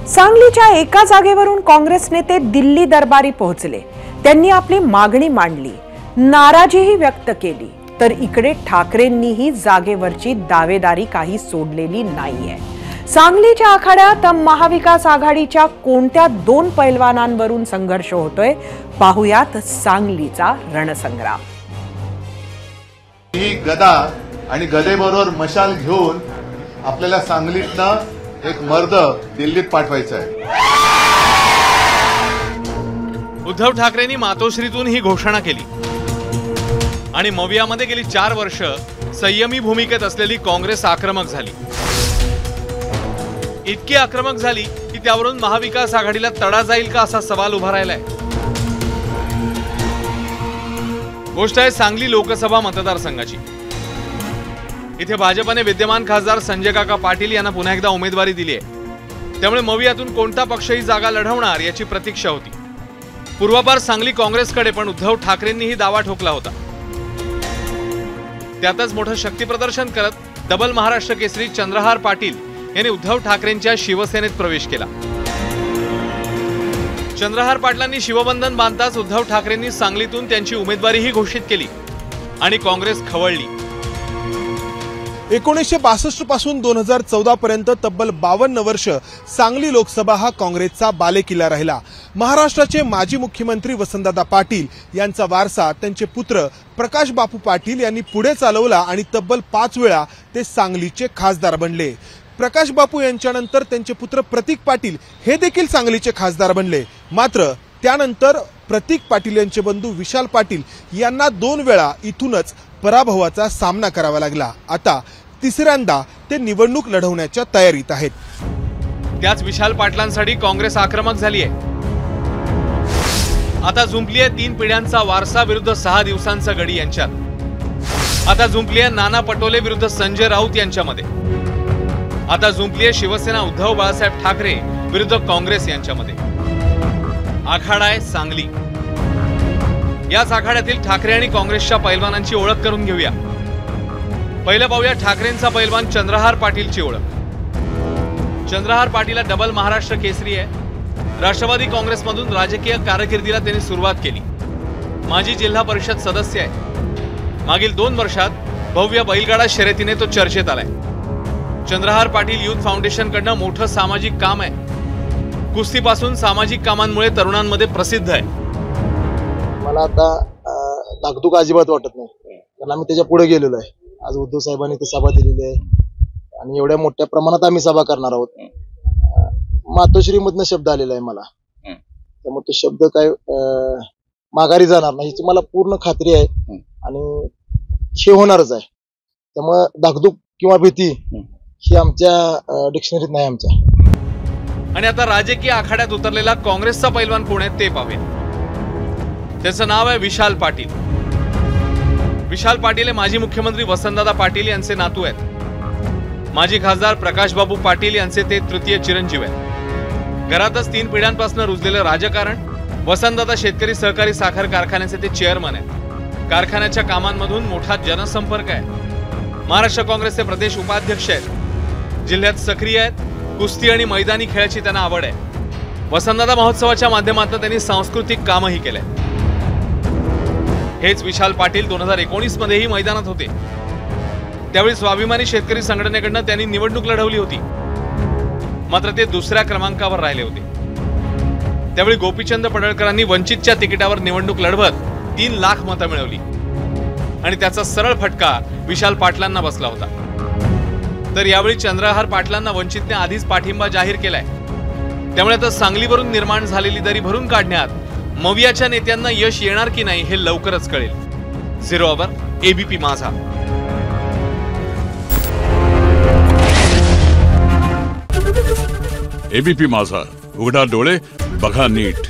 सांगलीच्या एका जागेवरून काँग्रेस नेते दिल्ली दरबारी पोहोचले। त्यांनी आपली मागणी मांडली, नाराजीही व्यक्त केली। तर इकडे ठाकरेंनीही जागेवरची दावेदारी काही सोडलेली नाहीये। सांगलीच्या आखाड्यात महाविकास आघाडीच्या कोणत्या दोन पैलवानांवरून संघर्ष होतोय, पाहुयात सांगलीचा रणसंग्राम। ही गदा आणि गदेबरोबर मशाल घेऊन आपल्याला सांगलीतनं एक मर्द दिल्लीत पाठवायचा आहे। उद्धव ठाकरेंनी मातोश्रीतून ही घोषणा केली आणि मवियामध्ये गेली 4 वर्ष संयमी भूमिकेत असलेली काँग्रेस आक्रमक झाली। इतकी आक्रमक झाली की त्यावरून महाविकास आघाडीला तडा जाईल का असा सवाल उभा राहिलाय। गोष्ट आहे सांगली लोकसभा मतदारसंघाची। इथे भाजपने विद्यमान खासदार संजय काका पाटील यांना पुन्हा एकदा उमेदवारी दिली आहे। त्यामुळे मवियातून कोणता पक्ष ही जागा लढवणार याची प्रतीक्षा होती। पूर्वापार सांगली काँग्रेसकडे, पण उद्धव ठाकरेंनीही दावा ठोकला होता। त्यातच मोठं शक्ती प्रदर्शन करत डबल महाराष्ट्र केसरी चंद्रहार पाटील यांनी उद्धव ठाकरेंच्या शिवसेनेत प्रवेश केला। चंद्रहार पाटलांनी शिवबंधन बांधताच उद्धव ठाकरेंनी सांगलीतून त्यांची उमेदवारीही घोषित केली आणि काँग्रेस खवळली। 1962 पासून 2014 पर्यंत तब्बल 52 वर्ष सांगली लोकसभा हा काँग्रेसचा बालेकिल्ला राहिला। महाराष्ट्राचे माजी मुख्यमंत्री वसंतदादा पाटील यांचा वारसा त्यांचे पुत्र प्रकाश बापू पाटील यांनी पुढे चालवला आणि तब्बल 5 वेळा ते सांगलीचे खासदार बनले। प्रकाश बापू यांच्यानंतर त्यांचे पुत्र प्रतीक पाटील हे देखील सांगलीचे खासदार बनले। मात्र त्यानंतर प्रतीक पाटील यांचे बंधू विशाल पाटील यांना 2 वेळा इथूनच पराभवाचा सामना करावा लागला। आता तिसऱ्यांदा ते निवडणूक लढवण्याच्या तयारीत आहेत। त्याच विशाल पाटलांसाठी काँग्रेस आक्रमक झाली आहे। आता जुंपली आहे 3 पिढ्यांचा वारसा विरुद्ध 6 दिवसांचा गडी यांच्यात। आता जुंपली आहे नाना पटोले विरुद्ध संजय राऊत यांच्यामध्ये। आता जुंपली आहे शिवसेना उद्धव बाळासाहेब ठाकरे विरुद्ध काँग्रेस यांच्यामध्ये। आखाडा आहे सांगली। याच आखाड्यातील ठाकरे आणि काँग्रेसच्या पैलवानांची ओळख करून घेऊया। पहिलं पाहूया ठाकरेंचा पैलवान चंद्रहार पाटीलची ओळख। चंद्रहार पाटील डबल महाराष्ट्र केसरी आहे। राष्ट्रवादी काँग्रेसमधून राजकीय कारकिर्दीला त्यांनी सुरुवात केली। माजी जिल्हा परिषद सदस्य आहे। मागील 2 वर्षात भव्य बैलगाडा शर्यतीने तो चर्चेत आलाय। चंद्रहार पाटील युथ फाउंडेशनकडनं मोठं सामाजिक काम आहे। कुस्तीपासून सामाजिक कामांमुळे तरुणांमध्ये प्रसिद्ध आहे। मला आता धाकधूक अजिबात वाटत नाही, कारण आम्ही त्याच्या पुढे गेलेलो आहे। आज उद्धव साहेबांनी ते सभा दिलेली आहे आणि एवढ्या मोठ्या प्रमाणात आम्ही सभा करणार आहोत। मातोश्रीमधनं शब्द आलेला आहे मला, त्यामुळे तो शब्द काय माघारी जाणार नाही याची मला पूर्ण खात्री आहे आणि हे होणारच आहे। त्यामुळे धाकधूक किंवा भीती ही आमच्या डिक्शनरीत नाही आमच्या। आणि आता राजकीय आखाड्यात उतरलेला काँग्रेसचा पैलवान कोण आहे ते पाहूया। त्याचं नाव आहे विशाल पाटील। विशाल पाटील हे माजी मुख्यमंत्री वसंतदादा पाटील यांचे नातू आहेत। माजी खासदार प्रकाश बापू पाटील यांचे ते तृतीय चिरंजीव आहेत। घरातच 3 पिढ्यांपासून रुजलेलं राजकारण। वसंतदादा शेतकरी सहकारी साखर कारखान्याचे ते चेअरमन आहेत। कारखान्याच्या कामांमधून मोठा जनसंपर्क आहे। महाराष्ट्र काँग्रेसचे प्रदेश उपाध्यक्ष आहेत। जिल्ह्यात सक्रिय आहेत। कुस्ती आणि मैदानी खेळाची त्यांना आवड आहे। वसंतदादा महोत्सवाच्या माध्यमातून त्यांनी सांस्कृतिक कामही केले। हेच विशाल पाटील 2019 मध्येही मैदानात होते। त्यावेळी स्वाभिमानी शेतकरी संघटनेकडनं त्यांनी निवडणूक लढवली होती, मात्र ते 2ऱ्या क्रमांकावर राहिले होते। त्यावेळी गोपीचंद पडळकरांनी वंचितच्या तिकिटावर निवडणूक लढवत 3 लाख मतं मिळवली आणि त्याचा सरळ फटका विशाल पाटलांना बसला होता। तर यावेळी चंद्रहार पाटलांना वंचितने आधीच पाठिंबा जाहीर केलाय। त्यामुळे आता सांगलीवरून निर्माण झालेली दरी भरून काढण्यात मवियाच्या नेत्यांना यश येणार की नाही हे लवकरच कळेल। 0 ओव्हर एबीपी माझा। एबीपी माझा, उघडा डोळे बघा नीट।